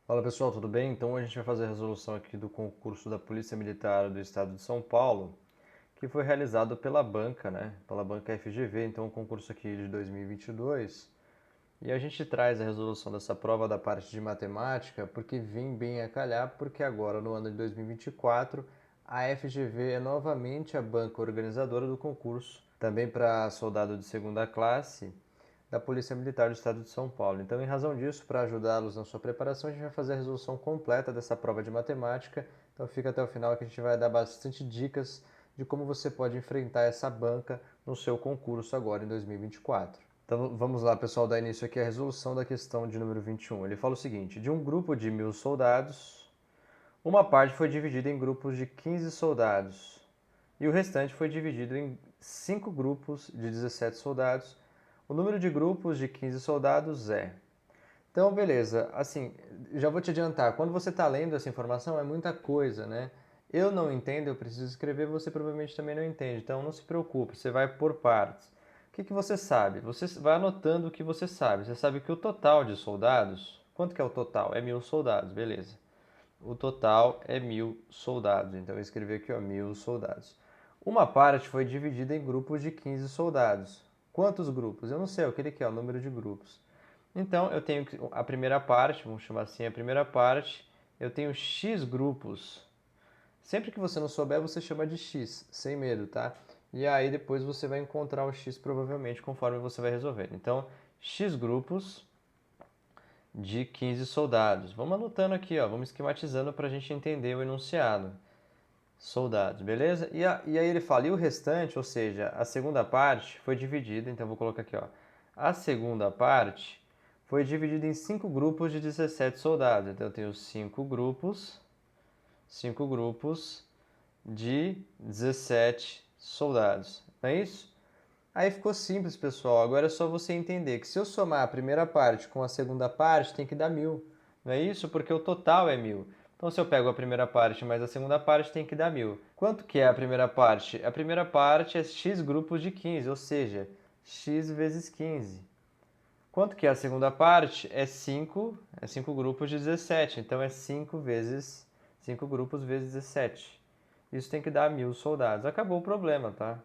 Fala pessoal, tudo bem? Então a gente vai fazer a resolução aqui do concurso da Polícia Militar do Estado de São Paulo, que foi realizado pela banca, né? Pela banca FGV, então o concurso aqui de 2022. E a gente traz a resolução dessa prova da parte de matemática porque vem bem a calhar, porque agora no ano de 2024 a FGV é novamente a banca organizadora do concurso, também para soldado de segunda classe da Polícia Militar do Estado de São Paulo. Então, em razão disso, para ajudá-los na sua preparação, a gente vai fazer a resolução completa dessa prova de matemática. Então, fica até o final que a gente vai dar bastante dicas de como você pode enfrentar essa banca no seu concurso agora em 2024. Então, vamos lá, pessoal, dar início aqui à resolução da questão de número 21. Ele fala o seguinte: de um grupo de 1.000 soldados, uma parte foi dividida em grupos de 15 soldados e o restante foi dividido em 5 grupos de 17 soldados. O número de grupos de 15 soldados é. Então, beleza. Assim, já vou te adiantar. Quando você está lendo essa informação, é muita coisa, né? Eu não entendo, eu preciso escrever, você provavelmente também não entende. Então, não se preocupe, você vai por partes. O que você sabe? Você vai anotando o que você sabe. Você sabe que o total de soldados. Quanto que é o total? É 1.000 soldados, beleza. O total é 1.000 soldados. Então, eu escrevi aqui, ó, 1.000 soldados. Uma parte foi dividida em grupos de 15 soldados. Quantos grupos? Eu não sei, o que ele quer, o número de grupos. Então, eu tenho a primeira parte, vamos chamar assim a primeira parte, eu tenho X grupos. Sempre que você não souber, você chama de X, sem medo, tá? E aí depois você vai encontrar o X provavelmente conforme você vai resolvendo. Então, X grupos de 15 soldados. Vamos anotando aqui, ó, vamos esquematizando para a gente entender o enunciado. Soldados, beleza? E aí ele fala, e o restante, ou seja, a segunda parte foi dividida, então eu vou colocar aqui, ó. A segunda parte foi dividida em 5 grupos de 17 soldados. Então eu tenho 5 grupos de 17 soldados. Não é isso? Aí ficou simples, pessoal. Agora é só você entender que se eu somar a primeira parte com a segunda parte, tem que dar 1.000. Não é isso? Porque o total é 1.000. Então, se eu pego a primeira parte mais a segunda parte, tem que dar 1.000. Quanto que é a primeira parte? A primeira parte é x grupos de 15, ou seja, x vezes 15. Quanto que é a segunda parte? É 5 grupos de 17. Então, é 5 vezes 5 grupos vezes 17. Isso tem que dar 1.000 soldados. Acabou o problema, tá?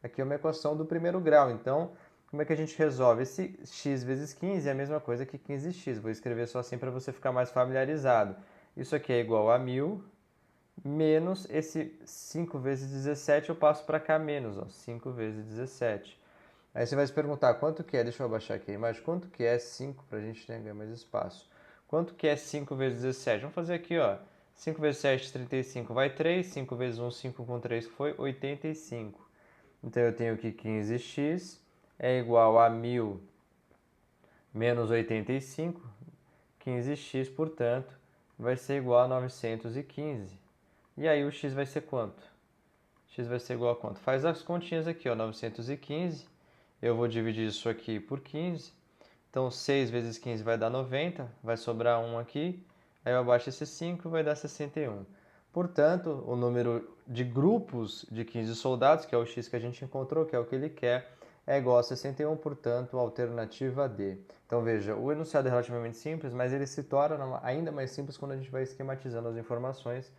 Aqui é uma equação do primeiro grau. Então, como é que a gente resolve? Esse x vezes 15 é a mesma coisa que 15x. Vou escrever só assim para você ficar mais familiarizado. Isso aqui é igual a 1.000 menos esse 5 vezes 17, eu passo para cá menos, ó, 5 vezes 17. Aí você vai se perguntar quanto que é, deixa eu abaixar aqui a imagem, quanto que é 5 para a gente ganhar mais espaço. Quanto que é 5 vezes 17? Vamos fazer aqui, ó. 5 vezes 7, 35, vai 3. 5 vezes 1, 5 com 3, que foi 85. Então eu tenho que 15x é igual a 1.000 menos 85. 15x, portanto, vai ser igual a 915. E aí o x vai ser quanto? X vai ser igual a quanto? Faz as continhas aqui, ó, 915. Eu vou dividir isso aqui por 15. Então, 6 vezes 15 vai dar 90, vai sobrar 1 aqui. Aí eu abaixo esse 5, vai dar 61. Portanto, o número de grupos de 15 soldados, que é o x que a gente encontrou, que é o que ele quer, é igual a 61, portanto, alternativa D. Então, veja, o enunciado é relativamente simples, mas ele se torna ainda mais simples quando a gente vai esquematizando as informações.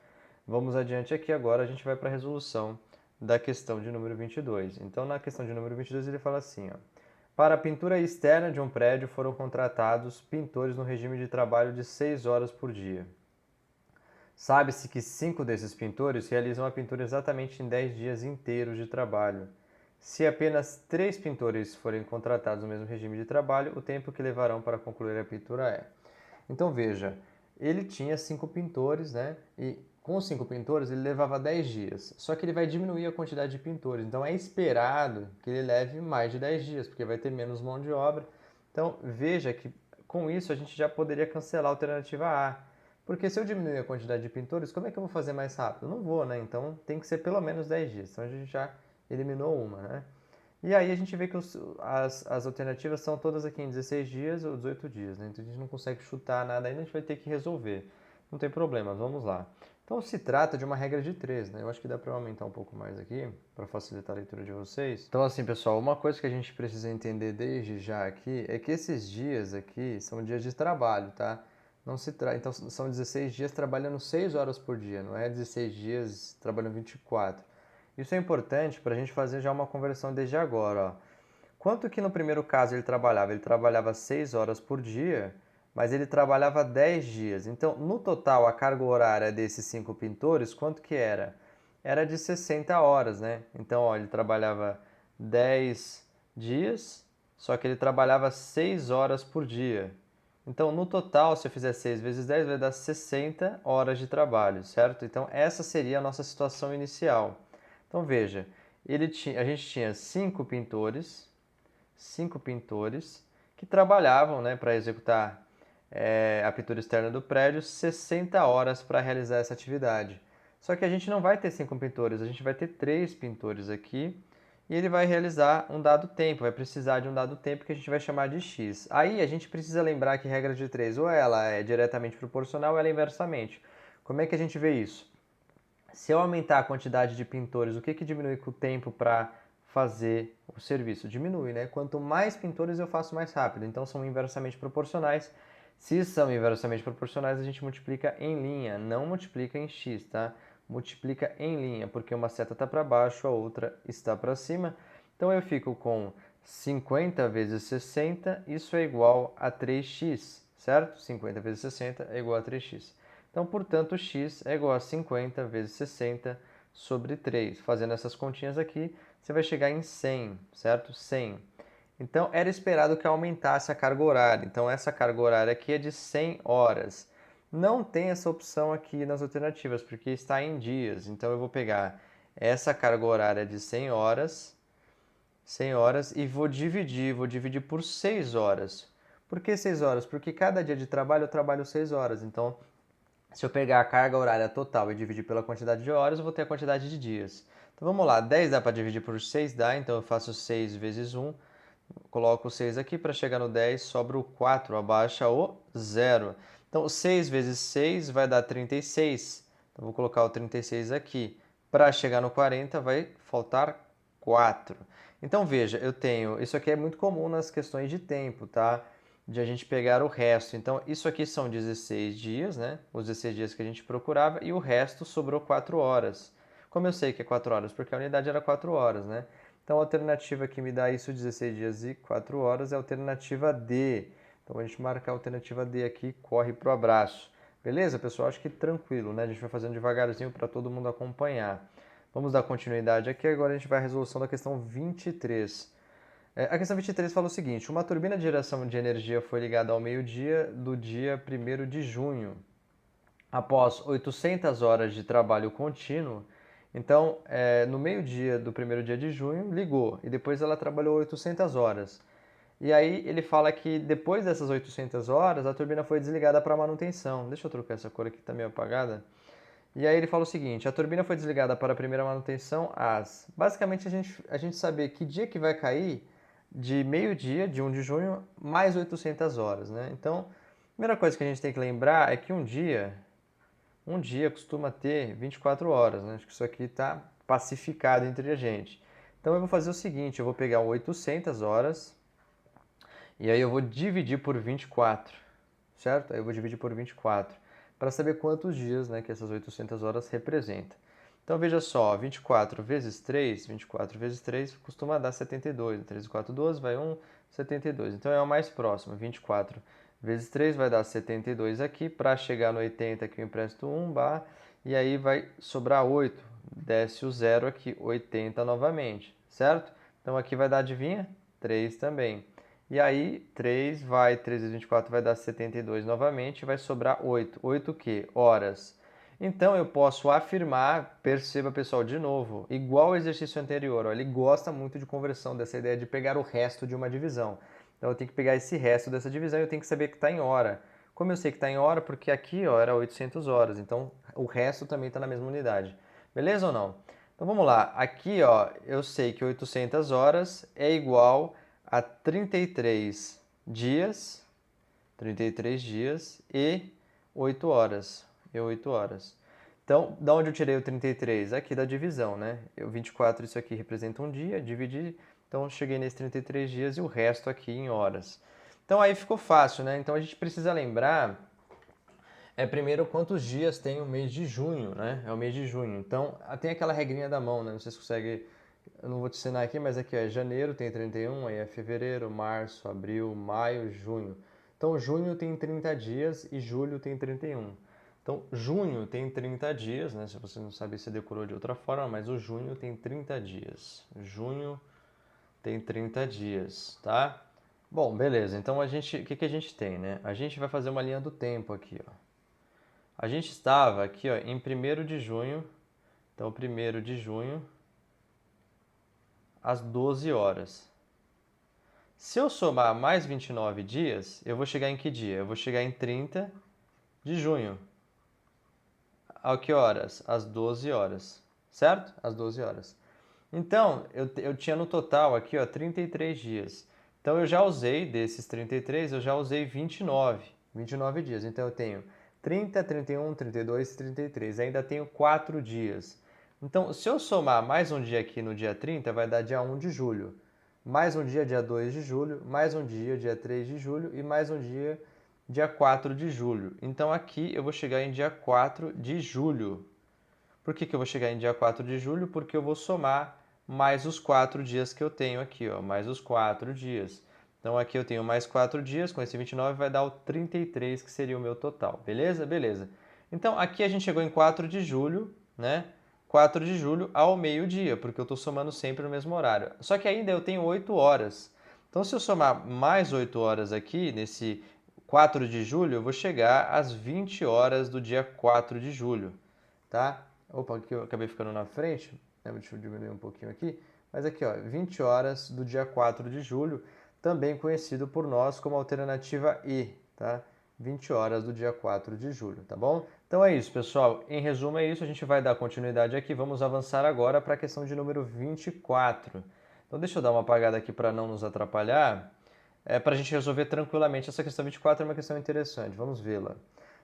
Vamos adiante aqui agora, a gente vai para a resolução da questão de número 22. Então, na questão de número 22, ele fala assim, ó. Para a pintura externa de um prédio foram contratados pintores no regime de trabalho de 6 horas por dia. Sabe-se que 5 desses pintores realizam a pintura exatamente em 10 dias inteiros de trabalho. Se apenas 3 pintores forem contratados no mesmo regime de trabalho, o tempo que levarão para concluir a pintura é. Então veja, ele tinha 5 pintores, né? E com os 5 pintores ele levava 10 dias. Só que ele vai diminuir a quantidade de pintores. Então é esperado que ele leve mais de 10 dias, porque vai ter menos mão de obra. Então veja que com isso a gente já poderia cancelar a alternativa A. Porque se eu diminuir a quantidade de pintores, como é que eu vou fazer mais rápido? Não vou, né? Então tem que ser pelo menos 10 dias. Então a gente já eliminou uma, né? E aí a gente vê que as alternativas são todas aqui em 16 dias ou 18 dias, né? Então a gente não consegue chutar nada ainda, a gente vai ter que resolver. Não tem problema, vamos lá. Então se trata de uma regra de 3, né? Eu acho que dá para aumentar um pouco mais aqui, para facilitar a leitura de vocês. Então assim, pessoal, uma coisa que a gente precisa entender desde já aqui é que esses dias aqui são dias de trabalho, tá? Não se tra... Então são 16 dias trabalhando 6 horas por dia, não é 16 dias trabalhando 24. Isso é importante para a gente fazer já uma conversão desde agora. Ó. Quanto que no primeiro caso ele trabalhava? Ele trabalhava 6 horas por dia, mas ele trabalhava 10 dias. Então, no total, a carga horária desses 5 pintores, quanto que era? Era de 60 horas, né? Então, ó, ele trabalhava 10 dias, só que ele trabalhava 6 horas por dia. Então, no total, se eu fizer 6 vezes 10, vai dar 60 horas de trabalho, certo? Então, essa seria a nossa situação inicial. Então, veja, a gente tinha 5 pintores que trabalhavam, né, para executar a pintura externa do prédio, 60 horas para realizar essa atividade. Só que a gente não vai ter 5 pintores, a gente vai ter 3 pintores aqui, e ele vai realizar um dado tempo, vai precisar de um dado tempo que a gente vai chamar de x. Aí a gente precisa lembrar que regra de 3, ou ela é diretamente proporcional ou ela é inversamente. Como é que a gente vê isso? Se eu aumentar a quantidade de pintores, o que diminui com o tempo para fazer o serviço? Diminui, né? Quanto mais pintores eu faço mais rápido, então são inversamente proporcionais. Se são inversamente proporcionais, a gente multiplica em linha, não multiplica em x, tá? Multiplica em linha, porque uma seta está para baixo, a outra está para cima. Então eu fico com 50 vezes 60, isso é igual a 3x, certo? 50 vezes 60 é igual a 3x. Então, portanto, x é igual a 50 vezes 60 sobre 3. Fazendo essas continhas aqui, você vai chegar em 100, certo? 100. Então, era esperado que aumentasse a carga horária. Então, essa carga horária aqui é de 100 horas. Não tem essa opção aqui nas alternativas, porque está em dias. Então, eu vou pegar essa carga horária de 100 horas e vou dividir por 6 horas. Por que 6 horas? Porque cada dia de trabalho eu trabalho 6 horas. Então, se eu pegar a carga horária total e dividir pela quantidade de horas, eu vou ter a quantidade de dias. Então vamos lá, 10 dá para dividir por 6? Dá, então eu faço 6 vezes 1, coloco o 6 aqui, para chegar no 10 sobra o 4, abaixa o 0. Então 6 vezes 6 vai dar 36, então vou colocar o 36 aqui. Para chegar no 40 vai faltar 4. Então veja, eu tenho, isso aqui é muito comum nas questões de tempo, tá? De a gente pegar o resto. Então, isso aqui são 16 dias, né? Os 16 dias que a gente procurava, e o resto sobrou 4 horas. Como eu sei que é 4 horas? Porque a unidade era 4 horas, né? Então, a alternativa que me dá isso, 16 dias e 4 horas, é a alternativa D. Então, a gente marca a alternativa D aqui, corre para o abraço. Beleza, pessoal? Acho que tranquilo, né? A gente vai fazendo devagarzinho para todo mundo acompanhar. Vamos dar continuidade aqui, agora a gente vai à resolução da questão 23. A questão 23 fala o seguinte: uma turbina de geração de energia foi ligada ao meio-dia do dia 1º de junho, após 800 horas de trabalho contínuo. Então, no meio-dia do primeiro dia de junho, ligou, e depois ela trabalhou 800 horas. E aí ele fala que depois dessas 800 horas, a turbina foi desligada para manutenção. Deixa eu trocar essa cor aqui, está meio apagada. E aí ele fala o seguinte: a turbina foi desligada para a primeira manutenção às... Basicamente, a gente saber que dia que vai cair de meio-dia, de 1 de junho, mais 800 horas, né? Então, a primeira coisa que a gente tem que lembrar é que um dia costuma ter 24 horas, né? Acho que isso aqui está pacificado entre a gente. Então, eu vou fazer o seguinte: eu vou pegar 800 horas e aí eu vou dividir por 24, certo? Aí eu vou dividir por 24 para saber quantos dias, né, que essas 800 horas representam. Então veja só, 24 vezes 3 costuma dar 72. 3 e 4, 12, vai 1, 72. Então é o mais próximo. 24 vezes 3 vai dar 72 aqui. Para chegar no 80 aqui eu empresto 1 bar. E aí vai sobrar 8. Desce o 0 aqui, 80 novamente, certo? Então aqui vai dar, adivinha? 3 também. E aí, 3 vezes 24 vai dar 72 novamente, vai sobrar 8. 8 o quê? Horas. Então, eu posso afirmar, perceba pessoal, de novo, igual ao exercício anterior, ó, ele gosta muito de conversão, dessa ideia de pegar o resto de uma divisão. Então, eu tenho que pegar esse resto dessa divisão e eu tenho que saber que está em hora. Como eu sei que está em hora? Porque aqui ó, era 800 horas, então o resto também está na mesma unidade. Beleza ou não? Então, vamos lá. Aqui ó, eu sei que 800 horas é igual a 33 dias e 8 horas. Então, da onde eu tirei o 33? Aqui da divisão, né? 24, isso aqui representa um dia, dividi, então cheguei nesses 33 dias e o resto aqui em horas. Então aí ficou fácil, né? Então a gente precisa lembrar É primeiro quantos dias tem o mês de junho, né? É o mês de junho. Então, tem aquela regrinha da mão, né? Não sei se consegue... Eu não vou te ensinar aqui, mas aqui é janeiro tem 31, aí é fevereiro, março, abril, maio, junho. Então, junho tem 30 dias e julho tem 31. Então, junho tem 30 dias, né? Se você não sabe, você decorou de outra forma, mas o junho tem 30 dias. Junho tem 30 dias, tá? Bom, beleza. Então, o que a gente tem, né? A gente vai fazer uma linha do tempo aqui, ó. A gente estava aqui, ó, em 1º de junho. Então, 1º de junho, às 12 horas. Se eu somar mais 29 dias, eu vou chegar em que dia? Eu vou chegar em 30 de junho. A que horas? Às 12 horas. Certo? Às 12 horas. Então, eu tinha no total aqui, ó, 33 dias. Então, eu já usei, desses 33, eu já usei 29 dias. Então, eu tenho 30, 31, 32, 33. Ainda tenho 4 dias. Então, se eu somar mais um dia aqui no dia 30, vai dar dia 1 de julho. Mais um dia, dia 2 de julho. Mais um dia, dia 3 de julho. E mais um dia, dia 4 de julho. Então, aqui eu vou chegar em dia 4 de julho. Por que eu vou chegar em dia 4 de julho? Porque eu vou somar mais os 4 dias que eu tenho aqui, ó, mais os 4 dias. Então aqui eu tenho mais 4 dias, com esse 29 vai dar o 33, que seria o meu total. Beleza? Beleza. Então aqui a gente chegou em 4 de julho, né? 4 de julho ao meio-dia, porque eu estou somando sempre no mesmo horário. Só que ainda eu tenho 8 horas. Então se eu somar mais 8 horas aqui, nesse 4 de julho, eu vou chegar às 20 horas do dia 4 de julho, tá? Opa, aqui eu acabei ficando na frente, né? Deixa eu diminuir um pouquinho aqui. Mas aqui, ó, 20 horas do dia 4 de julho, também conhecido por nós como alternativa E, tá? 20 horas do dia 4 de julho, tá bom? Então é isso, pessoal. Em resumo é isso, a gente vai dar continuidade aqui. Vamos avançar agora para a questão de número 24. Então deixa eu dar uma apagada aqui para não nos atrapalhar, para a gente resolver tranquilamente. Essa questão 24 é uma questão interessante, vamos vê-la.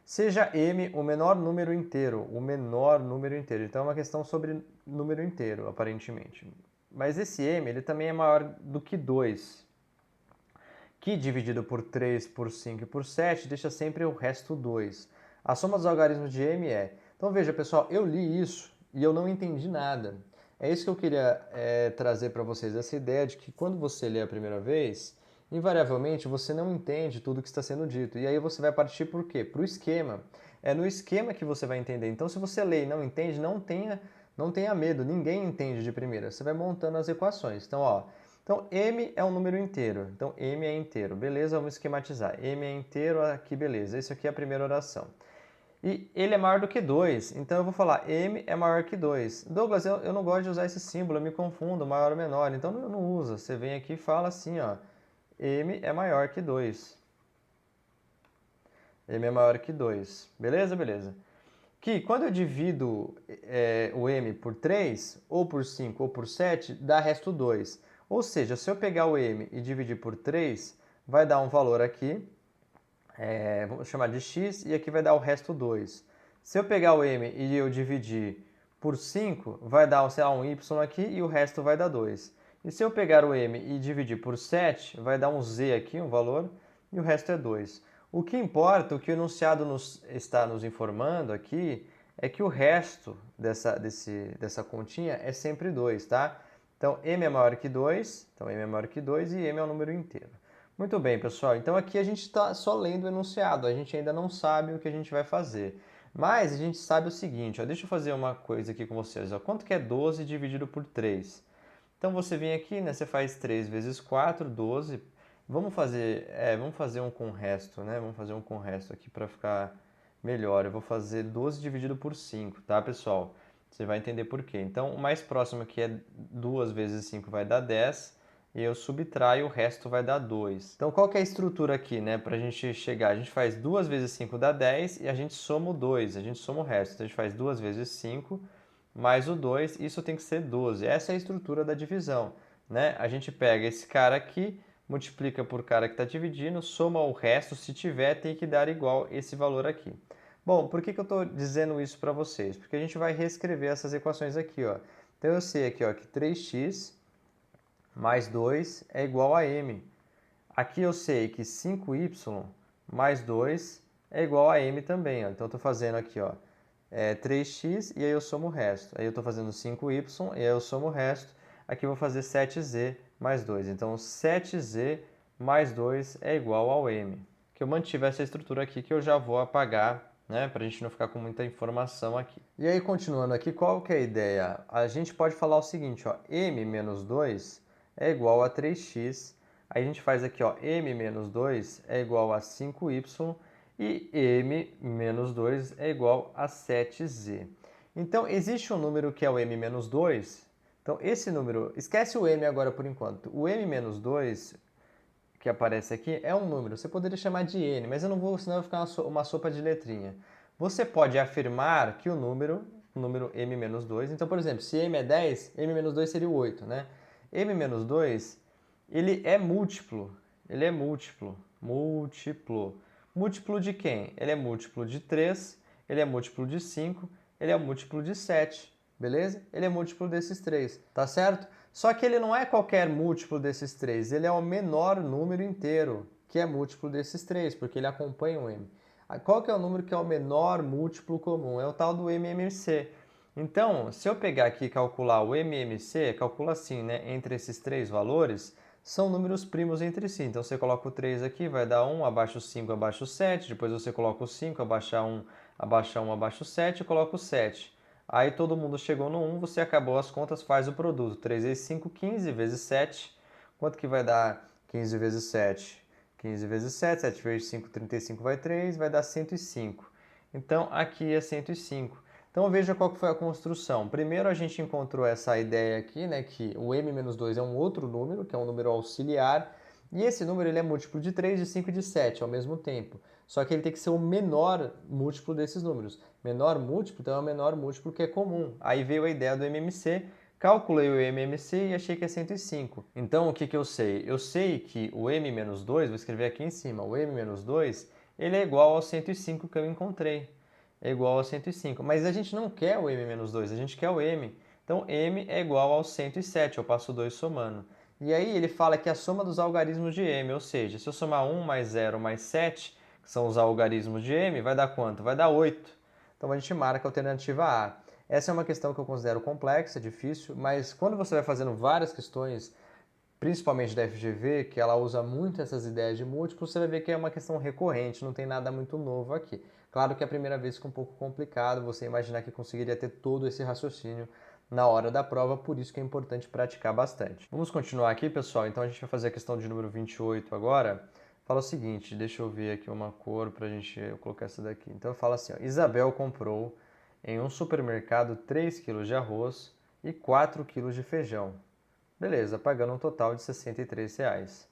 Seja m o menor número inteiro, o menor número inteiro. Então é uma questão sobre número inteiro, aparentemente. Mas esse m ele também é maior do que 2, que dividido por 3, por 5 e por 7 deixa sempre o resto 2. A soma dos algarismos de m é... Então veja, pessoal, eu li isso e eu não entendi nada. É isso que eu queria trazer para vocês, essa ideia de que quando você lê a primeira vez, invariavelmente você não entende tudo que está sendo dito. E aí você vai partir por quê? Para o esquema. É no esquema que você vai entender. Então se você lê e não entende, não tenha medo, ninguém entende de primeira. Você vai montando as equações. Então, ó, então m é um número inteiro. Então m é inteiro. Beleza, vamos esquematizar. M é inteiro, aqui beleza. Isso aqui é a primeira oração. E ele é maior do que 2, então eu vou falar m é maior que 2. Douglas, eu não gosto de usar esse símbolo, eu me confundo, maior ou menor, então não usa. Você vem aqui e fala assim, ó, m é maior que 2. M é maior que 2. Beleza? Beleza. Que quando eu divido o m por 3, ou por 5, ou por 7, dá resto 2. Ou seja, se eu pegar o m e dividir por 3, vai dar um valor aqui, vamos chamar de x, e aqui vai dar o resto 2. Se eu pegar o m e eu dividir por 5, vai dar, sei lá, um y aqui e o resto vai dar 2. E se eu pegar o m e dividir por 7, vai dar um z aqui, um valor, e o resto é 2. O que importa, o que o enunciado está nos informando aqui, é que o resto dessa continha é sempre 2, tá? Então, m é maior que 2, então m é maior que 2 e m é um número inteiro. Muito bem, pessoal. Então aqui a gente está só lendo o enunciado, a gente ainda não sabe o que a gente vai fazer. Mas a gente sabe o seguinte, ó, deixa eu fazer uma coisa aqui com vocês. Ó, quanto que é 12 dividido por 3? Então você vem aqui, né, você faz 3 vezes 4, 12. Vamos fazer um com o resto, né? Vamos fazer um com o resto aqui para ficar melhor. Eu vou fazer 12 dividido por 5, tá, pessoal? Você vai entender por quê. Então, o mais próximo aqui é 2 vezes 5 vai dar 10 e eu subtraio, o resto vai dar 2. Então, qual que é a estrutura aqui, né, para a gente chegar? A gente faz 2 vezes 5 dá 10 e a gente soma o 2, a gente soma o resto. Então, a gente faz 2 vezes 5 mais o 2, isso tem que ser 12. Essa é a estrutura da divisão, né? A gente pega esse cara aqui, multiplica por cara que está dividindo, soma o resto, se tiver, tem que dar igual esse valor aqui. Bom, por que eu estou dizendo isso para vocês? Porque a gente vai reescrever essas equações aqui, ó. Então, eu sei aqui, ó, que 3x mais 2 é igual a m. Aqui eu sei que 5y mais 2 é igual a m também, ó. Então eu estou fazendo aqui, ó, 3x e aí eu somo o resto. Aí eu estou fazendo 5y e aí eu somo o resto. Aqui eu vou fazer 7z mais 2. Então 7z mais 2 é igual ao m. Que eu mantive essa estrutura aqui que eu já vou apagar, né, para a gente não ficar com muita informação aqui. E aí, continuando aqui, qual que é a ideia? A gente pode falar o seguinte, ó, m menos 2 é igual a 3x. Aí a gente faz aqui, ó, m menos 2 é igual a 5y e m menos 2 é igual a 7z. Então, existe um número que é o m menos 2. Então, esse número, esquece o m agora por enquanto. O m menos 2 que aparece aqui é um número. Você poderia chamar de n, mas eu não vou, senão vai ficar uma sopa de letrinha. Você pode afirmar que o número m menos 2, então, por exemplo, se m é 10, m menos 2 seria o 8, né? M menos 2, ele é múltiplo. Ele é múltiplo. Múltiplo de quem? Ele é múltiplo de 3, ele é múltiplo de 5, ele é múltiplo de 7, beleza? Ele é múltiplo desses três, tá certo? Só que ele não é qualquer múltiplo desses três, ele é o menor número inteiro, que é múltiplo desses três, porque ele acompanha o m. Qual que é o número que é o menor múltiplo comum? É o tal do MMC. Então, se eu pegar aqui e calcular o MMC, calcula assim, né? Entre esses três valores, são números primos entre si. Então, você coloca o 3 aqui, vai dar 1, abaixo o 5, abaixo o 7. Depois você coloca o 5, abaixa 1, abaixo o 7 e coloca o 7. Aí todo mundo chegou no 1, você acabou as contas, faz o produto. 3 vezes 5, 15 vezes 7. Quanto que vai dar 15 vezes 7? 15 vezes 7, 7 vezes 5, 35 vai 3, vai dar 105. Então, aqui é 105. Então, veja qual que foi a construção. Primeiro, a gente encontrou essa ideia aqui, né, que o m-2 é um outro número, que é um número auxiliar, e esse número ele é múltiplo de 3, de 5 e de 7 ao mesmo tempo. Só que ele tem que ser o menor múltiplo desses números. Menor múltiplo, então é o menor múltiplo que é comum. Aí veio a ideia do MMC, calculei o MMC e achei que é 105. Então, o que que eu sei? Eu sei que o m-2, vou escrever aqui em cima, o m-2, ele é igual ao 105 que eu encontrei. É igual ao 105. Mas a gente não quer o m-2, a gente quer o m. Então, m é igual ao 107, eu passo 2 somando. E aí ele fala que a soma dos algarismos de m, ou seja, se eu somar 1 mais 0 mais 7, que são os algarismos de m, vai dar quanto? Vai dar 8. Então a gente marca a alternativa A. Essa é uma questão que eu considero complexa, difícil, mas quando você vai fazendo várias questões, principalmente da FGV, que ela usa muito essas ideias de múltiplos, você vai ver que é uma questão recorrente, não tem nada muito novo aqui. Claro que a primeira vez fica um pouco complicado você imaginar que conseguiria ter todo esse raciocínio na hora da prova, por isso que é importante praticar bastante. Vamos continuar aqui, pessoal? Então a gente vai fazer a questão de número 28 agora. Fala o seguinte, deixa eu ver aqui uma cor para a gente colocar essa daqui. Então fala assim, ó, Isabel comprou em um supermercado 3 kg de arroz e 4 kg de feijão. Beleza, pagando um total de R$ 63 reais.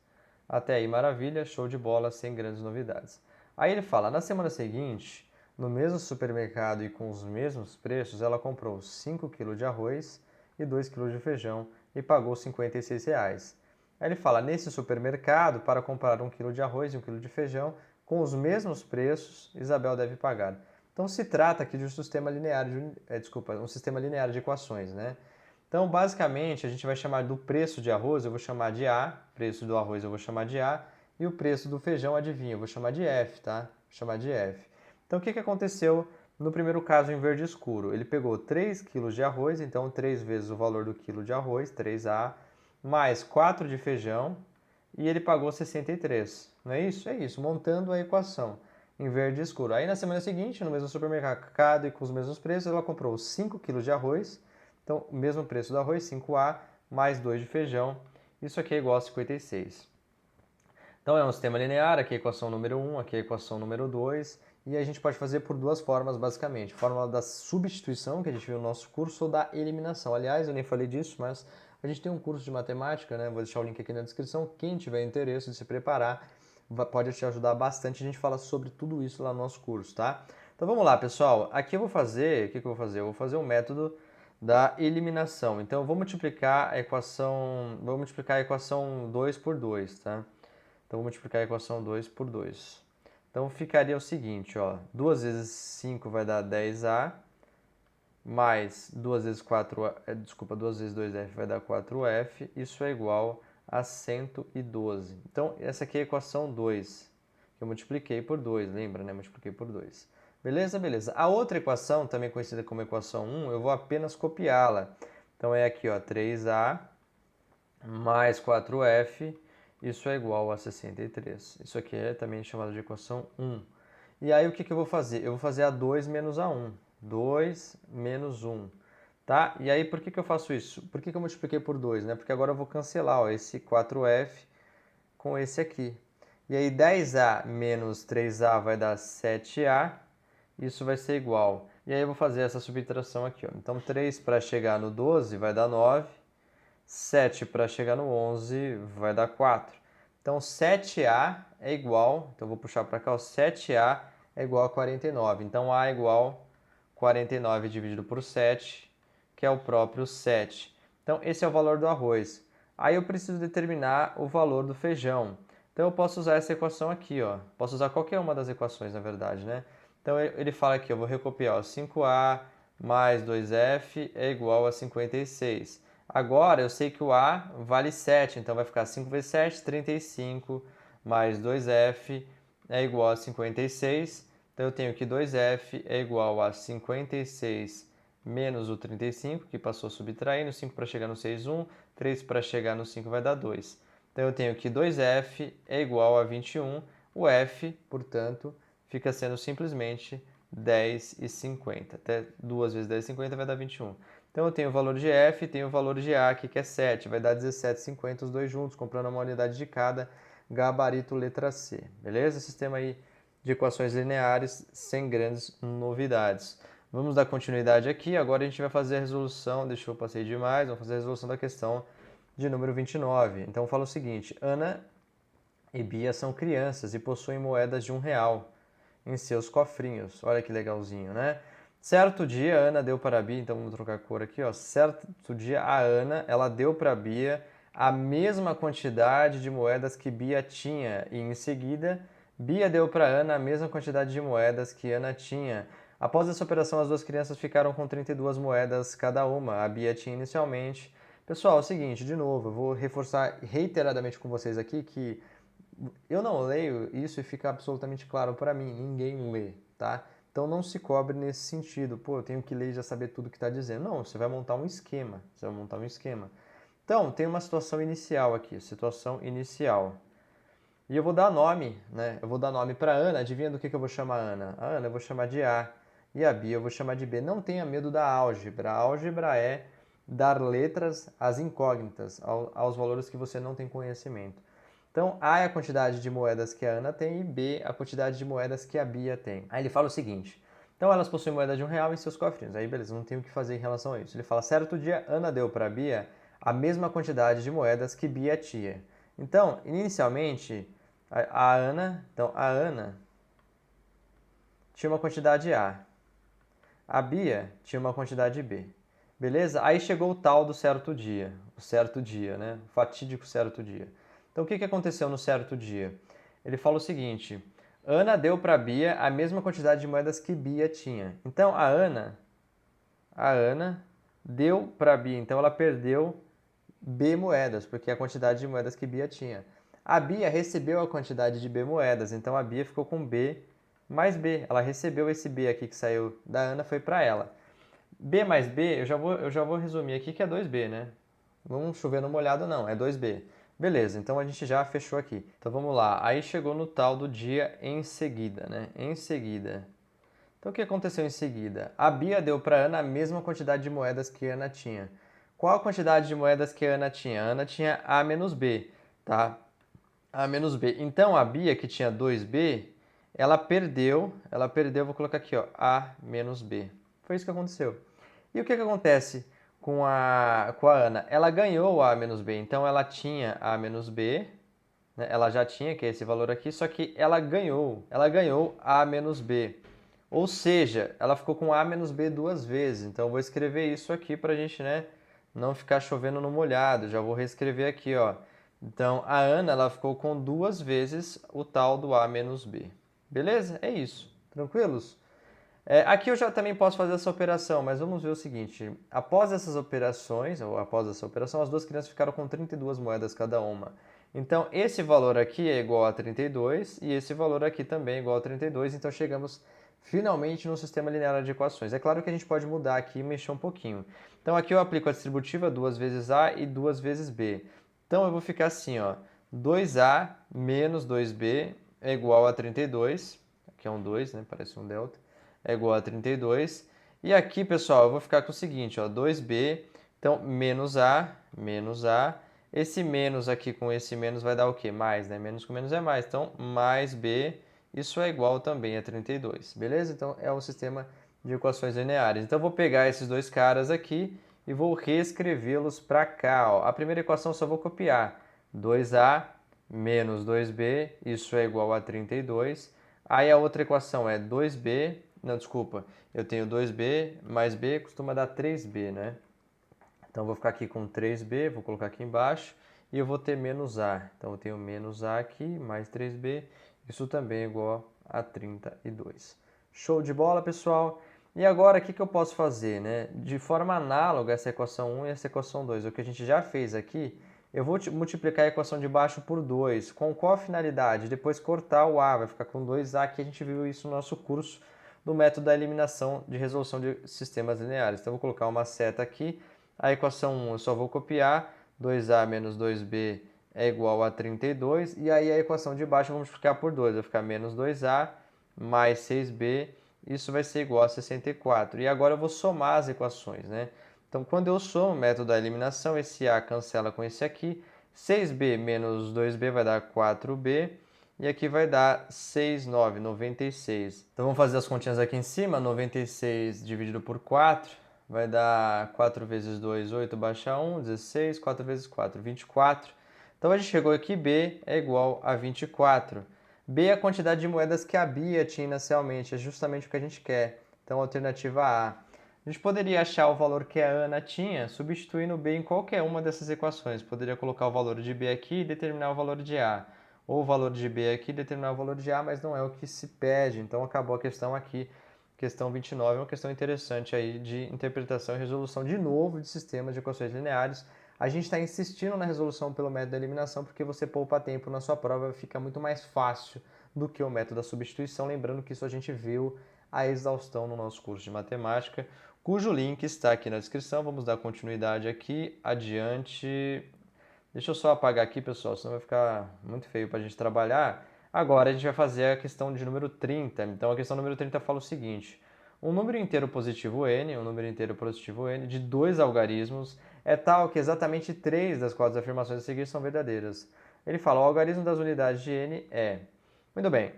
Até aí, maravilha, show de bola, sem grandes novidades. Aí ele fala, na semana seguinte, no mesmo supermercado e com os mesmos preços, ela comprou 5 kg de arroz e 2 kg de feijão e pagou R$ 56 reais. Aí ele fala, nesse supermercado, para comprar 1 kg de arroz e 1 kg de feijão, com os mesmos preços, Isabel deve pagar. Então se trata aqui de um sistema linear um sistema linear de equações, né? Então, basicamente, a gente vai chamar do preço de arroz, eu vou chamar de A, preço do arroz eu vou chamar de A, e o preço do feijão, adivinha, eu vou chamar de F, tá? Vou chamar de F. Então, o que aconteceu no primeiro caso em verde escuro? Ele pegou 3 kg de arroz, então 3 vezes o valor do quilo de arroz, 3A, mais 4 de feijão, e ele pagou 63. Não é isso? É isso, montando a equação em verde escuro. Aí, na semana seguinte, no mesmo supermercado e com os mesmos preços, ela comprou 5 kg de arroz, então, o mesmo preço do arroz, 5A, mais 2 de feijão. Isso aqui é igual a 56. Então, é um sistema linear, aqui é a equação número 1, aqui é a equação número 2. E a gente pode fazer por duas formas, basicamente. Fórmula da substituição, que a gente viu no nosso curso, ou da eliminação. Aliás, eu nem falei disso, mas a gente tem um curso de matemática, né? Vou deixar o link aqui na descrição. Quem tiver interesse de se preparar, pode te ajudar bastante. A gente fala sobre tudo isso lá no nosso curso, tá? Então, vamos lá, pessoal. Aqui eu vou fazer, o que eu vou fazer? Eu vou fazer um método da eliminação. Então, eu vou multiplicar a equação 2 por 2, tá? Então, vou multiplicar a equação 2 por 2. Então, ficaria o seguinte, ó, 2 vezes 5 vai dar 10A, mais 2 vezes 2 vezes 2F vai dar 4F, isso é igual a 112. Então, essa aqui é a equação 2, que eu multipliquei por 2, lembra, né? Multipliquei por 2. Beleza? Beleza. A outra equação, também conhecida como equação 1, eu vou apenas copiá-la. Então é aqui, ó, 3a mais 4f, isso é igual a 63. Isso aqui é também chamado de equação 1. E aí o que eu vou fazer? Eu vou fazer a 2 menos a 1. 2 menos 1. Tá? E aí por que eu faço isso? Por que eu multipliquei por 2? Né? Porque agora eu vou cancelar, ó, esse 4f com esse aqui. E aí 10a menos 3a vai dar 7a. Isso vai ser igual. E aí eu vou fazer essa subtração aqui, ó. Então 3 para chegar no 12 vai dar 9. 7 para chegar no 11 vai dar 4. Então 7a é igual, então eu vou puxar para cá, ó, 7a é igual a 49. Então a é igual a 49 dividido por 7, que é o próprio 7. Então esse é o valor do arroz. Aí eu preciso determinar o valor do feijão. Então eu posso usar essa equação aqui, ó. Posso usar qualquer uma das equações, na verdade, né? Então ele fala aqui, eu vou recopiar, ó, 5a mais 2f é igual a 56. Agora eu sei que o A vale 7, então vai ficar 5 vezes 7, 35, mais 2F é igual a 56. Então eu tenho que 2F é igual a 56 menos o 35, que passou subtraindo, 5 para chegar no 6, 1, 3 para chegar no 5 vai dar 2. Então eu tenho que 2F é igual a 21, o F, portanto, fica sendo simplesmente 10,50. Até 2 vezes 10,50 vai dar 21. Então eu tenho o valor de F e tenho o valor de A aqui, que é 7. Vai dar 17,50 os dois juntos, comprando uma unidade de cada, gabarito letra C. Beleza? Sistema aí de equações lineares sem grandes novidades. Vamos dar continuidade aqui. Agora a gente vai fazer a resolução, deixa eu passei demais, vamos fazer a resolução da questão de número 29. Então fala o seguinte: Ana e Bia são crianças e possuem moedas de R$1 em seus cofrinhos. Olha que legalzinho, né? Certo dia, a Ana deu para a Bia, então vamos trocar a cor aqui, ó. Certo dia, a Ana, ela deu para a Bia a mesma quantidade de moedas que Bia tinha. E em seguida, Bia deu para a Ana a mesma quantidade de moedas que Ana tinha. Após essa operação, as duas crianças ficaram com 32 moedas cada uma. A Bia tinha inicialmente. Pessoal, é o seguinte, de novo, eu vou reforçar reiteradamente com vocês aqui que eu não leio isso e fica absolutamente claro para mim, ninguém lê, tá? Então não se cobre nesse sentido, pô, eu tenho que ler e já saber tudo que está dizendo. Não, você vai montar um esquema, você vai montar um esquema. Então, tem uma situação inicial aqui, situação inicial. E eu vou dar nome, né? Eu vou dar nome para Ana, adivinha do que eu vou chamar a Ana? A Ana eu vou chamar de A e a Bia eu vou chamar de B. Não tenha medo da álgebra. A álgebra é dar letras às incógnitas, aos valores que você não tem conhecimento. Então, A é a quantidade de moedas que a Ana tem e B a quantidade de moedas que a Bia tem. Aí ele fala o seguinte: então elas possuem moeda de R$1 em seus cofrinhos. Aí beleza, não tem o que fazer em relação a isso. Ele fala: certo dia, Ana deu para a Bia a mesma quantidade de moedas que Bia tinha. Então, inicialmente, a Ana tinha uma quantidade A. A Bia tinha uma quantidade B. Beleza? Aí chegou o tal do certo dia. O certo dia, né? O fatídico certo dia. Então, o que aconteceu no certo dia? Ele fala o seguinte: Ana deu para Bia a mesma quantidade de moedas que Bia tinha. Então, a Ana deu para Bia. Então, ela perdeu B moedas, porque é a quantidade de moedas que Bia tinha. A Bia recebeu a quantidade de B moedas. Então, a Bia ficou com B mais B. Ela recebeu esse B aqui que saiu da Ana, foi para ela. B mais B, eu já vou resumir aqui que é 2B, né? Vamos chover no molhado não, é 2B. Beleza, então a gente já fechou aqui. Então vamos lá, aí chegou no tal do dia em seguida, né? Em seguida. Então o que aconteceu em seguida? A Bia deu para Ana a mesma quantidade de moedas que a Ana tinha. Qual a quantidade de moedas que a Ana tinha? A Ana tinha A menos B, tá? A menos B. Então a Bia, que tinha 2B, ela perdeu, vou colocar aqui, ó, A menos B. Foi isso que aconteceu. E o que acontece com a Ana? Ela ganhou A menos B, então ela tinha A menos B, né? Ela já tinha, que é esse valor aqui, só que ela ganhou A menos B. Ou seja, ela ficou com A menos B duas vezes. Então eu vou escrever isso aqui para a gente, né, não ficar chovendo no molhado. Já vou reescrever aqui, ó. Então a Ana ela ficou com duas vezes o tal do A menos B. Beleza? É isso. Tranquilos? Aqui eu já também posso fazer essa operação, mas vamos ver o seguinte. Após essas operações, ou após essa operação, as duas crianças ficaram com 32 moedas cada uma. Então, esse valor aqui é igual a 32 e esse valor aqui também é igual a 32. Então, chegamos finalmente no sistema linear de equações. É claro que a gente pode mudar aqui e mexer um pouquinho. Então, aqui eu aplico a distributiva 2 vezes A e 2 vezes B. Então, eu vou ficar assim, ó, 2A menos 2B é igual a 32. Aqui é um 2, né? Parece um delta. É igual a 32. E aqui, pessoal, eu vou ficar com o seguinte, ó, 2B, então menos A. Esse menos aqui com esse menos vai dar o quê? Mais, né? Menos com menos é mais. Então, mais B, isso é igual também a 32, beleza? Então, é um sistema de equações lineares. Então, eu vou pegar esses dois caras aqui e vou reescrevê-los para cá, ó. A primeira equação eu só vou copiar. 2A menos 2B, isso é igual a 32. Aí, a outra equação é 2B, não, desculpa, eu tenho 2B mais B costuma dar 3B, né? Então, eu vou ficar aqui com 3B, vou colocar aqui embaixo, e eu vou ter menos A. Então, eu tenho menos A aqui, mais 3B, isso também é igual a 32. Show de bola, pessoal? E agora, o que eu posso fazer, né? De forma análoga a essa equação 1 e essa equação 2, o que a gente já fez aqui, eu vou multiplicar a equação de baixo por 2. Com qual finalidade? Depois cortar o A, vai ficar com 2A, que a gente viu isso no nosso curso do método da eliminação de resolução de sistemas lineares. Então, eu vou colocar uma seta aqui. A equação 1 eu só vou copiar, 2A menos 2B é igual a 32, e aí a equação de baixo eu vou multiplicar por 2, vai ficar menos 2A mais 6B, isso vai ser igual a 64. E agora eu vou somar as equações, né? Então, quando eu somo o método da eliminação, esse A cancela com esse aqui, 6B menos 2B vai dar 4B, e aqui vai dar 6, 9, 96. Então, vamos fazer as continhas aqui em cima, 96 dividido por 4, vai dar 4 vezes 2, 8, baixa 1, 16, 4 vezes 4, 24. Então, a gente chegou aqui, B é igual a 24. B é a quantidade de moedas que a Bia tinha inicialmente, é justamente o que a gente quer. Então, alternativa A. A gente poderia achar o valor que a Ana tinha substituindo B em qualquer uma dessas equações. Poderia colocar o valor de B aqui e determinar o valor de A. Ou o valor de B aqui e determinar o valor de A, mas não é o que se pede. Então, acabou a questão aqui. Questão 29 é uma questão interessante aí de interpretação e resolução, de novo, de sistemas de equações lineares. A gente está insistindo na resolução pelo método da eliminação porque você poupa tempo na sua prova, fica muito mais fácil do que o método da substituição. Lembrando que isso a gente viu a exaustão no nosso curso de matemática, cujo link está aqui na descrição. Vamos dar continuidade aqui, adiante. Deixa eu só apagar aqui, pessoal, senão vai ficar muito feio para a gente trabalhar. Agora a gente vai fazer a questão de número 30. Então a questão número 30 fala o seguinte: um número inteiro positivo n, de dois algarismos, é tal que exatamente 3 das 4 afirmações a seguir são verdadeiras. Ele fala, o algarismo das unidades de n é... Muito bem.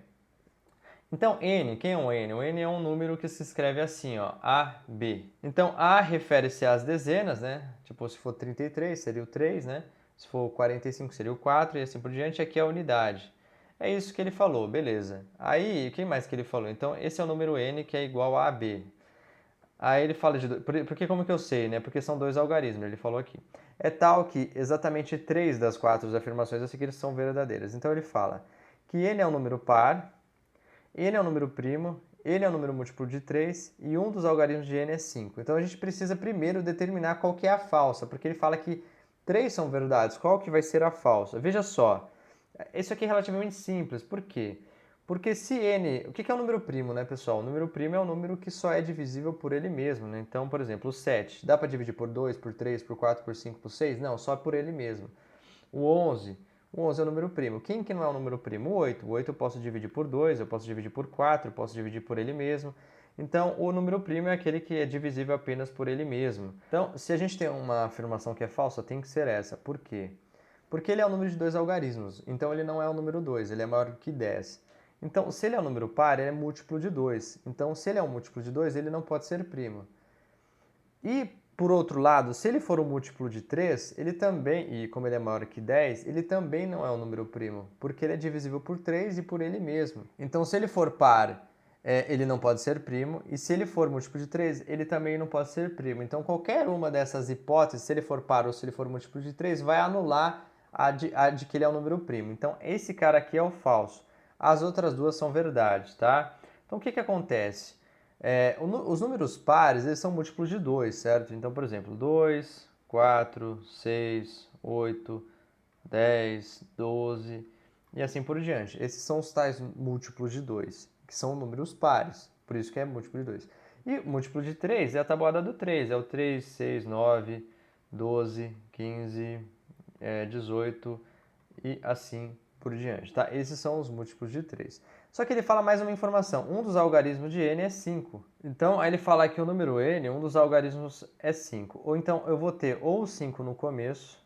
Então, n, quem é um n? O n é um número que se escreve assim, ó, A, B. Então, A refere-se às dezenas, né? Tipo, se for 33, seria o 3, né? Se for 45, seria o 4 e assim por diante. Aqui é a unidade. É isso que ele falou, beleza. Aí, o que mais que ele falou? Então, esse é o número n que é igual a AB. Aí ele fala de... Porque como que eu sei, né? Porque são dois algarismos, ele falou aqui. É tal que exatamente 3 das 4 afirmações a seguir são verdadeiras. Então, ele fala que n é um número par, n é um número primo, n é um número múltiplo de 3 e um dos algarismos de n é 5. Então a gente precisa primeiro determinar qual que é a falsa, porque ele fala que 3 são verdades, qual que vai ser a falsa? Veja só, isso aqui é relativamente simples, por quê? Porque se n... O que é um número primo, né, pessoal? O número primo é um número que só é divisível por ele mesmo, né? Então, por exemplo, o 7, dá para dividir por 2, por 3, por 4, por 5, por 6? Não, só por ele mesmo. O 11 é o número primo. Quem que não é o número primo? O 8. O 8 eu posso dividir por 2, eu posso dividir por 4, eu posso dividir por ele mesmo. Então, o número primo é aquele que é divisível apenas por ele mesmo. Então, se a gente tem uma afirmação que é falsa, tem que ser essa. Por quê? Porque ele é o número de dois algarismos. Então, ele não é o número 2, ele é maior que 10. Então, se ele é um número par, ele é múltiplo de 2. Então, se ele é um múltiplo de 2, ele não pode ser primo. E, por outro lado, se ele for um múltiplo de 3, ele também, e como ele é maior que 10, ele também não é um número primo, porque ele é divisível por 3 e por ele mesmo. Então, se ele for par, ele não pode ser primo, e se ele for múltiplo de 3, ele também não pode ser primo. Então, qualquer uma dessas hipóteses, se ele for par ou se ele for múltiplo de 3, vai anular a de que ele é um número primo. Então, esse cara aqui é o falso. As outras duas são verdade, tá? Então, o que acontece? Os números pares, eles são múltiplos de 2, certo? Então, por exemplo, 2, 4, 6, 8, 10, 12 e assim por diante. Esses são os tais múltiplos de 2, que são números pares, por isso que é múltiplo de 2. E múltiplo de 3 é a tabuada do 3, é o 3, 6, 9, 12, 15, 18 e assim por diante, tá? Esses são os múltiplos de 3. Só que ele fala mais uma informação, um dos algarismos de n é 5. Então, aí ele fala que o número n, um dos algarismos é 5. Ou então eu vou ter ou o 5 no começo,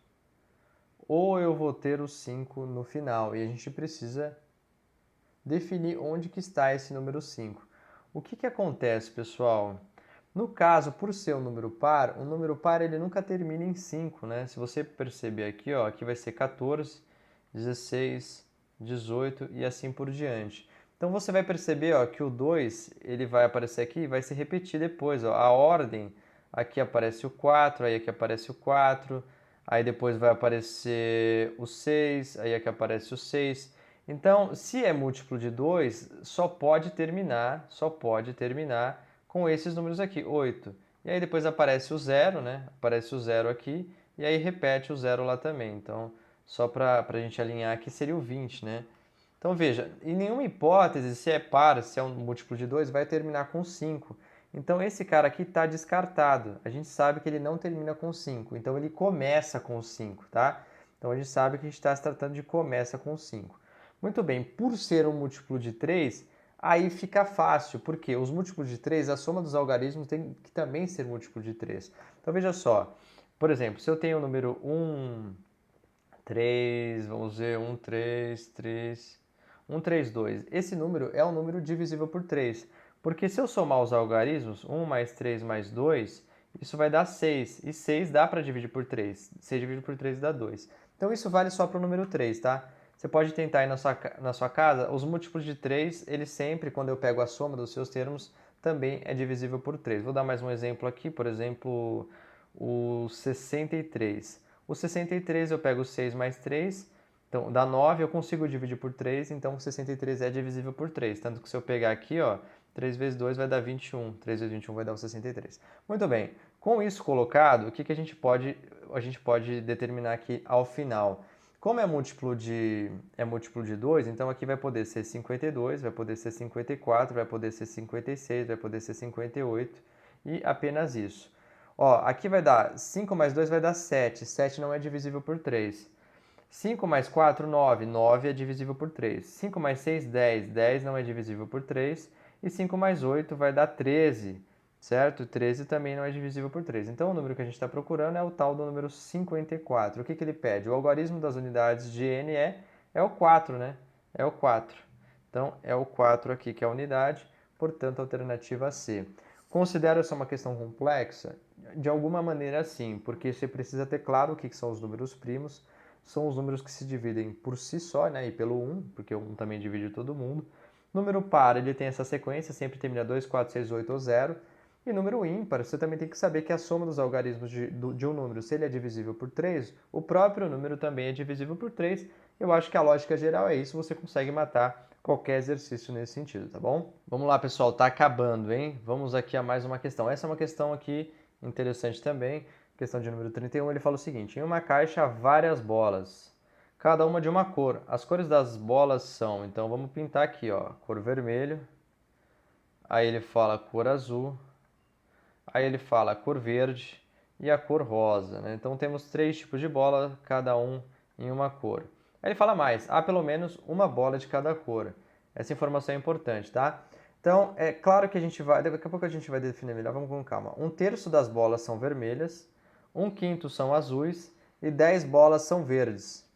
ou eu vou ter o 5 no final. E a gente precisa definir onde que está esse número 5. O que que acontece, pessoal? No caso, por ser um número par ele nunca termina em 5, né? Se você perceber aqui, ó, aqui vai ser 14, 16, 18 e assim por diante. Então você vai perceber, ó, que o 2 ele vai aparecer aqui e vai se repetir depois. Ó. A ordem, aqui aparece o 4, aí aqui aparece o 4, aí depois vai aparecer o 6, aí aqui aparece o 6. Então, se é múltiplo de 2, só pode terminar com esses números aqui, 8. E aí depois aparece o 0, né? Aparece o 0 aqui, e aí repete o 0 lá também. Então, só para a gente alinhar aqui, seria o 20, né? Então, veja, em nenhuma hipótese, se é par, se é um múltiplo de 2, vai terminar com 5. Então, esse cara aqui está descartado. A gente sabe que ele não termina com 5. Então, ele começa com 5, tá? Então, a gente sabe que a gente está se tratando de começa com 5. Muito bem, por ser um múltiplo de 3, aí fica fácil, porque os múltiplos de 3, a soma dos algarismos tem que também ser múltiplo de 3. Então, veja só, por exemplo, se eu tenho o número 1, 3, vamos ver, 1, 3, 3, 1, 3, 2. Esse número é um número divisível por 3, porque se eu somar os algarismos, 1 mais 3 mais 2, isso vai dar 6, e 6 dá para dividir por 3. 6 dividido por 3 dá 2. Então isso vale só para o número 3, tá? Você pode tentar aí na sua casa, os múltiplos de 3, ele sempre, quando eu pego a soma dos seus termos, também é divisível por 3. Vou dar mais um exemplo aqui, por exemplo, o 63. O 63 eu pego 6 mais 3, então dá 9, eu consigo dividir por 3, então o 63 é divisível por 3. Tanto que se eu pegar aqui, ó, 3 vezes 2 vai dar 21, 3 vezes 21 vai dar o 63. Muito bem, com isso colocado, o que a gente pode determinar aqui ao final? Como é múltiplo de 2, então aqui vai poder ser 52, vai poder ser 54, vai poder ser 56, vai poder ser 58 e apenas isso. Ó, aqui vai dar 5 mais 2 vai dar 7. 7 não é divisível por 3. 5 mais 4, 9. 9 é divisível por 3. 5 mais 6, 10. 10 não é divisível por 3. E 5 mais 8 vai dar 13, certo? 13 também não é divisível por 3. Então, o número que a gente está procurando é o tal do número 54. O que ele pede? O algarismo das unidades de n é o 4, né? É o 4. Então, é o 4 aqui que é a unidade, portanto, a alternativa C. Considero essa uma questão complexa? De alguma maneira sim, porque você precisa ter claro o que são os números primos. São os números que se dividem por si só, né, e pelo 1, porque o 1 também divide todo mundo. Número par, ele tem essa sequência, sempre termina 2, 4, 6, 8 ou 0. E número ímpar, você também tem que saber que a soma dos algarismos de um número, se ele é divisível por 3, o próprio número também é divisível por 3. Eu acho que a lógica geral é isso, você consegue matar qualquer exercício nesse sentido, tá bom? Vamos lá, pessoal, tá acabando, hein? Vamos aqui a mais uma questão. Essa é uma questão aqui interessante também. Questão de número 31, ele fala o seguinte: em uma caixa há várias bolas, cada uma de uma cor. As cores das bolas são, então vamos pintar aqui, ó, cor vermelho. Aí ele fala cor azul. Aí ele fala a cor verde e a cor rosa, né? Então temos 3 tipos de bola, cada um em uma cor. Aí ele fala mais, há pelo menos uma bola de cada cor. Essa informação é importante, tá? Então, é claro que a gente vai, daqui a pouco a gente vai definir melhor, vamos com calma. 1/3 das bolas são vermelhas, 1/5 são azuis e 10 bolas são verdes.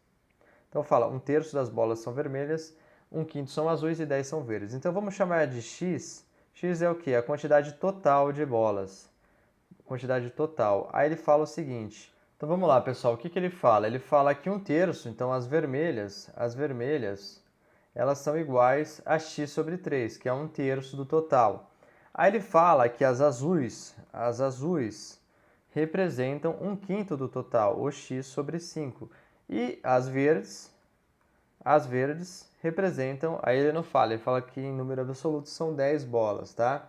Então fala, 1/3 das bolas são vermelhas, 1/5 são azuis e 10 são verdes. Então vamos chamar de x. X é o quê? A quantidade total de bolas. Quantidade total. Aí ele fala o seguinte. Então vamos lá, pessoal. O que ele fala? Ele fala que 1/3, então as vermelhas, elas são iguais a x sobre 3, que é 1/3 do total. Aí ele fala que as azuis representam 1/5 do total, ou x sobre 5. E as verdes representam, aí ele não fala, ele fala que em número absoluto são 10 bolas, tá?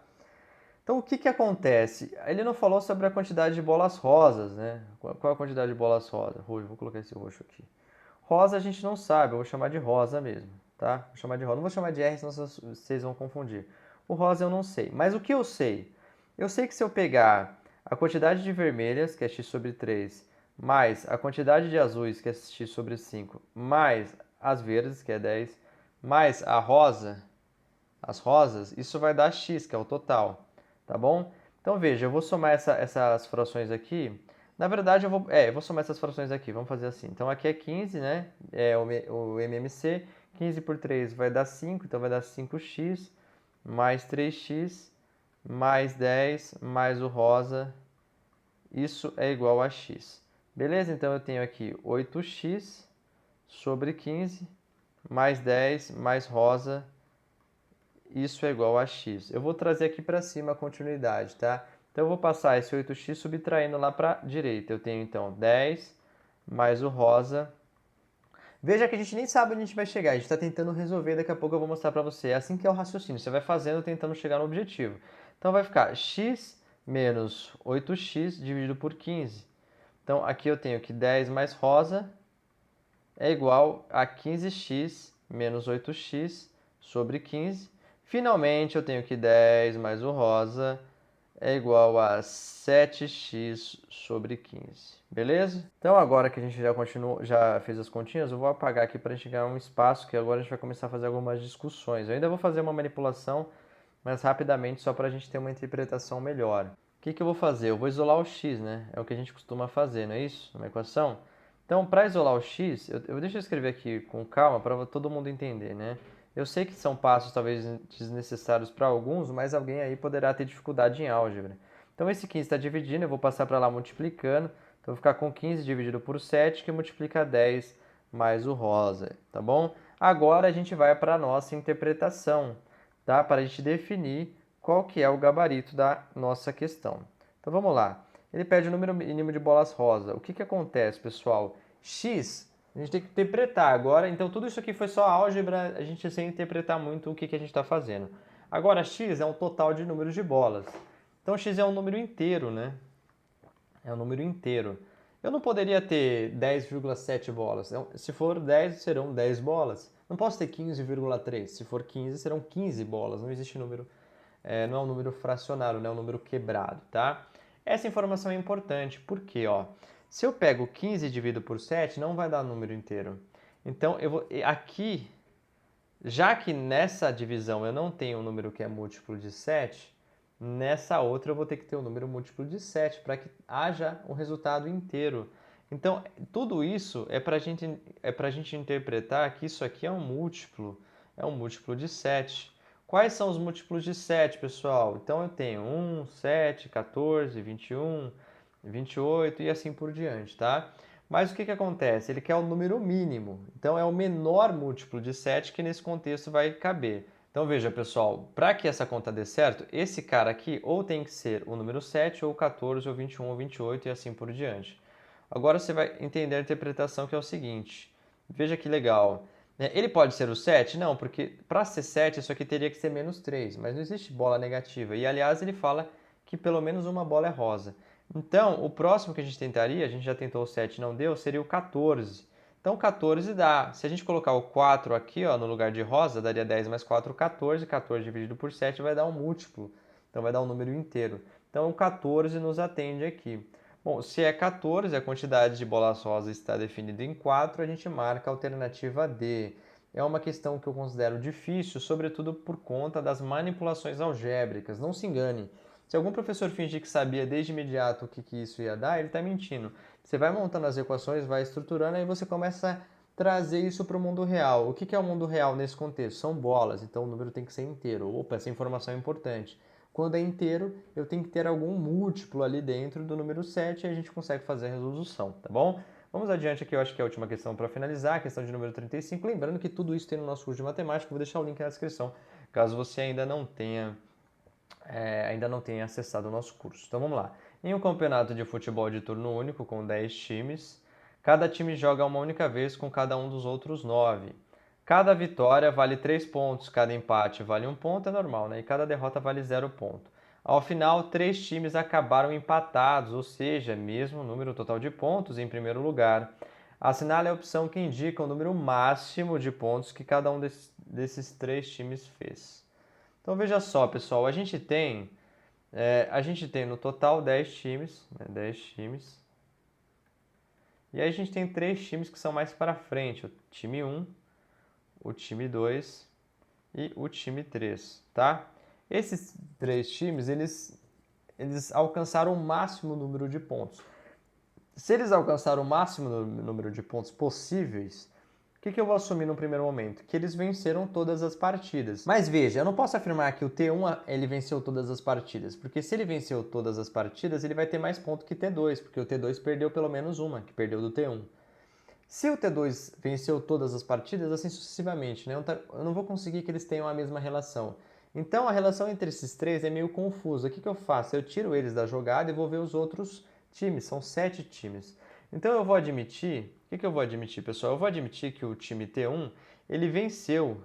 Então o que acontece? Ele não falou sobre a quantidade de bolas rosas, né? Qual é a quantidade de bolas rosas? Roxo, vou colocar esse roxo aqui. Rosa a gente não sabe, eu vou chamar de rosa mesmo, tá? Vou chamar de rosa. Não vou chamar de R, senão vocês vão confundir. O rosa eu não sei. Mas o que eu sei? Eu sei que se eu pegar a quantidade de vermelhas, que é x sobre 3, mais a quantidade de azuis, que é x sobre 5, mais as verdes, que é 10, mais a rosa, as rosas, isso vai dar x, que é o total, tá bom? Então veja, eu vou somar essas frações aqui. Na verdade, eu vou somar essas frações aqui, vamos fazer assim. Então aqui é 15, né? É o MMC, 15 por 3 vai dar 5, então vai dar 5x, mais 3x, mais 10, mais o rosa, isso é igual a x. Beleza? Então eu tenho aqui 8x sobre 15, mais 10, mais rosa, isso é igual a x. Eu vou trazer aqui para cima a continuidade, tá? Então eu vou passar esse 8x subtraindo lá para a direita. Eu tenho então 10 mais o rosa. Veja que a gente nem sabe onde a gente vai chegar, a gente está tentando resolver, daqui a pouco eu vou mostrar para você. É assim que é o raciocínio, você vai fazendo tentando chegar no objetivo. Então vai ficar x menos 8x dividido por 15. Então aqui eu tenho que 10 mais rosa é igual a 15x menos 8x sobre 15. Finalmente, eu tenho que 10 mais o rosa é igual a 7x sobre 15. Beleza? Então, agora que a gente já fez as continhas, eu vou apagar aqui para a gente ganhar um espaço, que agora a gente vai começar a fazer algumas discussões. Eu ainda vou fazer uma manipulação, mas rapidamente, só para a gente ter uma interpretação melhor. O que eu vou fazer? Eu vou isolar o x, né? É o que a gente costuma fazer, não é isso? Numa equação? Então, para isolar o x, deixa eu escrever aqui com calma para todo mundo entender, né? Eu sei que são passos talvez desnecessários para alguns, mas alguém aí poderá ter dificuldade em álgebra. Então, esse 15 está dividindo, eu vou passar para lá multiplicando. Então, vou ficar com 15 dividido por 7, que multiplica 10 mais o rosa, tá bom? Agora, a gente vai para a nossa interpretação, tá? Para a gente definir qual que é o gabarito da nossa questão. Então, vamos lá. Ele pede o número mínimo de bolas rosa. O que acontece, pessoal? X, a gente tem que interpretar agora. Então, tudo isso aqui foi só álgebra, a gente sem interpretar muito o que a gente está fazendo. Agora, x é um total de números de bolas. Então, x é um número inteiro, né? É um número inteiro. Eu não poderia ter 10,7 bolas. Se for 10, serão 10 bolas. Não posso ter 15,3. Se for 15, serão 15 bolas. Não existe número, não é um número fracionário, não é um número quebrado, tá? Essa informação é importante, porque, ó, se eu pego 15 e divido por 7, não vai dar número inteiro. Então, aqui, já que nessa divisão eu não tenho um número que é múltiplo de 7, nessa outra eu vou ter que ter um número múltiplo de 7 para que haja um resultado inteiro. Então, tudo isso é para a gente interpretar que isso aqui é um múltiplo de 7. Quais são os múltiplos de 7, pessoal? Então, eu tenho 1, 7, 14, 21, 28 e assim por diante, tá? Mas o que acontece? Ele quer o número mínimo. Então, é o menor múltiplo de 7 que nesse contexto vai caber. Então, veja, pessoal, para que essa conta dê certo, esse cara aqui ou tem que ser o número 7, ou 14, ou 21, ou 28 e assim por diante. Agora você vai entender a interpretação, que é o seguinte. Veja que legal. Ele pode ser o 7? Não, porque para ser 7 isso aqui teria que ser menos 3, mas não existe bola negativa. E aliás ele fala que pelo menos uma bola é rosa. Então o próximo que a gente tentaria, a gente já tentou o 7 e não deu, seria o 14. Então 14 dá. Se a gente colocar o 4 aqui ó, no lugar de rosa, daria 10 mais 4, 14. 14 dividido por 7 vai dar um múltiplo. Então vai dar um número inteiro. Então o 14 nos atende aqui. Bom, se é 14, a quantidade de bolas rosas está definida em 4, a gente marca a alternativa D. É uma questão que eu considero difícil, sobretudo por conta das manipulações algébricas. Não se engane. Se algum professor fingir que sabia desde imediato o que isso ia dar, ele está mentindo. Você vai montando as equações, vai estruturando, aí você começa a trazer isso para o mundo real. O que é o mundo real nesse contexto? São bolas, então o número tem que ser inteiro. Opa, essa informação é importante. Quando é inteiro, eu tenho que ter algum múltiplo ali dentro do número 7 e a gente consegue fazer a resolução, tá bom? Vamos adiante aqui, eu acho que é a última questão para finalizar, a questão de número 35. Lembrando que tudo isso tem no nosso curso de matemática, vou deixar o link na descrição, caso você ainda não tenha acessado o nosso curso. Então vamos lá. Em um campeonato de futebol de turno único com 10 times, cada time joga uma única vez com cada um dos outros 9. Cada vitória vale 3 pontos, cada empate vale 1 ponto, é normal, né? E cada derrota vale 0 ponto. Ao final, 3 times acabaram empatados, ou seja, mesmo número total de pontos em primeiro lugar. Assinale a opção que indica o número máximo de pontos que cada um desses 3 times fez. Então veja só, pessoal, a gente tem no total 10 times, né, 10 times. E aí a gente tem 3 times que são mais para frente, o time 1, o time 2 e o time 3, tá? Esses 3 times, eles alcançaram o máximo número de pontos. Se eles alcançaram o máximo número de pontos possíveis, o que eu vou assumir no primeiro momento? Que eles venceram todas as partidas. Mas veja, eu não posso afirmar que o T1 ele venceu todas as partidas, porque se ele venceu todas as partidas, ele vai ter mais pontos que o T2, porque o T2 perdeu pelo menos uma, que perdeu do T1. Se o T2 venceu todas as partidas, assim sucessivamente, né? Eu não vou conseguir que eles tenham a mesma relação. Então a relação entre esses 3 é meio confusa. O que eu faço? Eu tiro eles da jogada e vou ver os outros times, são 7 times. Então eu vou admitir, o que eu vou admitir, pessoal? Eu vou admitir que o time T1, ele venceu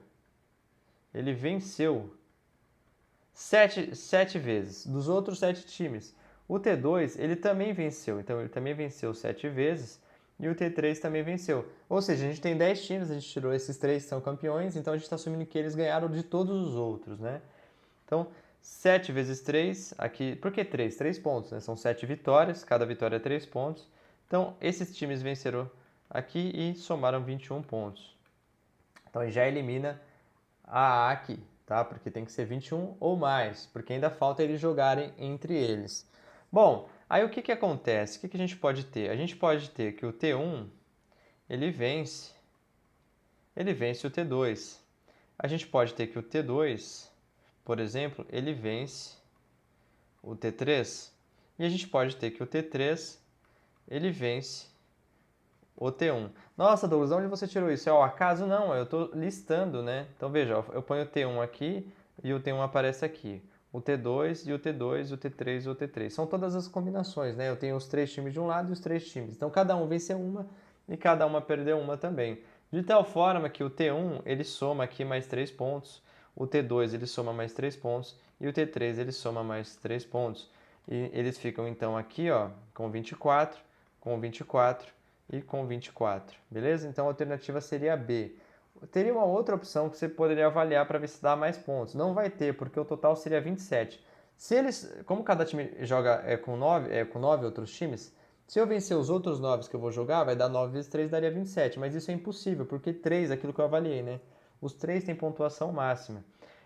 7 vezes dos outros 7 times. O T2, ele também venceu, então ele também venceu 7 vezes e o T3 também venceu. Ou seja, a gente tem 10 times, a gente tirou esses 3 que são campeões, então a gente está assumindo que eles ganharam de todos os outros, né? Então, 7 vezes 3, aqui, por que 3? 3 pontos, né? São 7 vitórias, cada vitória é 3 pontos. Então, esses times venceram aqui e somaram 21 pontos. Então, já elimina a aqui, tá? Porque tem que ser 21 ou mais, porque ainda falta eles jogarem entre eles. Bom, aí o que acontece? O que a gente pode ter? A gente pode ter que o T1, ele vence o T2. A gente pode ter que o T2, por exemplo, ele vence o T3. E a gente pode ter que o T3, ele vence o T1. Nossa, Douglas, de onde você tirou isso? É ao acaso? Não, eu estou listando, né? Então veja, eu ponho o T1 aqui e o T1 aparece aqui. O T2 e o T2, o T3 e o T3. São todas as combinações, né? Eu tenho os 3 times de um lado e os 3 times. Então cada um venceu uma e cada uma perdeu uma também. De tal forma que o T1 ele soma aqui mais 3 pontos, o T2 ele soma mais 3 pontos e o T3 ele soma mais 3 pontos. E eles ficam então aqui ó, com 24 e com 24, beleza? Então a alternativa seria a B. Teria uma outra opção que você poderia avaliar para ver se dá mais pontos. Não vai ter, porque o total seria 27. Se eles, como cada time joga com 9 outros times, se eu vencer os outros 9 que eu vou jogar, vai dar 9 vezes 3 daria 27, mas isso é impossível, porque 3 é aquilo que eu avaliei, né? Os 3 têm pontuação máxima.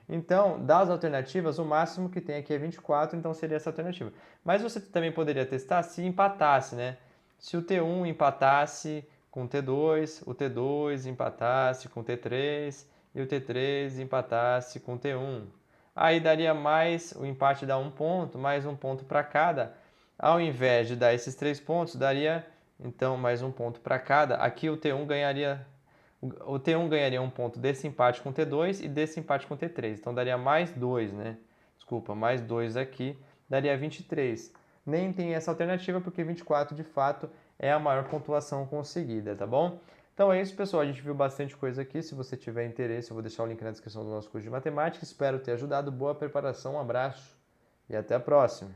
Então, das alternativas, o máximo que tem aqui é 24, então seria essa alternativa. Mas você também poderia testar se empatasse, né? Se o T1 empatasse com o T2, o T2 empatasse com o T3 e o T3 empatasse com o T1. Aí daria mais, o empate dá um ponto, mais um ponto para cada. Ao invés de dar esses 3 pontos, daria então mais um ponto para cada. Aqui o T1 ganharia um ponto desse empate com o T2 e desse empate com o T3. Então daria mais 2, né? Desculpa, mais 2 aqui, daria 23. Nem tem essa alternativa porque 24 de fato é a maior pontuação conseguida, tá bom? Então é isso, pessoal. A gente viu bastante coisa aqui. Se você tiver interesse, eu vou deixar o link na descrição do nosso curso de matemática. Espero ter ajudado. Boa preparação, um abraço e até a próxima.